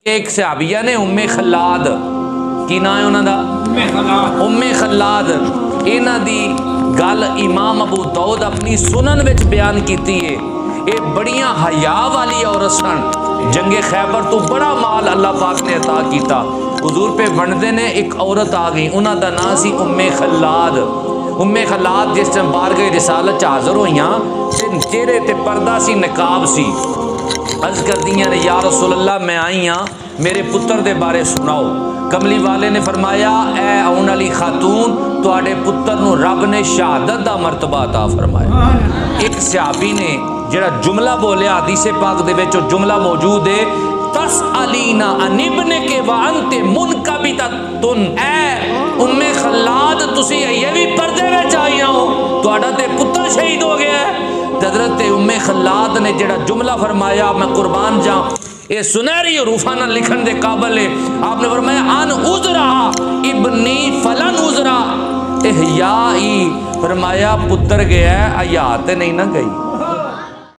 ایک صحابیہ نے ام خلاد کی نا ہے انہوں دا ام خلاد انہاں دی گل امام ابو داؤد اپنی سنن وچ بیان کیتی ہے. اے بڑیاں حیا والی عورت سن. جنگ خیبر تو بڑا مال اللہ پاک نے عطا کیتا. حضور پہ بنڈے نے ایک عورت آ گئی, انہاں دا نام سی ام خلاد. ام خلاد جس ٹائم بارگاہ رسالت حاضر ہوئیاں چہرے تے پردہ سی, نقاب سی. عرض کر دیاں نے یا رسول اللہ میں آئی ہاں, میرے پتر دے بارے سناؤ. کملی والے نے فرمایا اے آن والی خاتون, تواڈے پتر نو رب نے شہادت دا مرتبہ عطا فرمایا. ایک صحابی نے جڑا جملہ بولیا حدیث پاک دے وچ جملہ موجود ہے, تسألینا عن ابنک وانت منکبتۃ. اے ام خلاد تسی یہ بھی پردے وچ آئی ہو, تہاڈا تے پتر شہید ہو گیا ہے. حضرت ام خلاد نے جڑا جملہ فرمایا میں قربان جاؤں, یہ سنہری حروفاں نہ لکھن دے قابل ہے. آپ نے فرمایا ان عذرا ابنی فلن عذرا احیائی, فرمایا پتر گیا ہے حیات نہیں نہ گئی.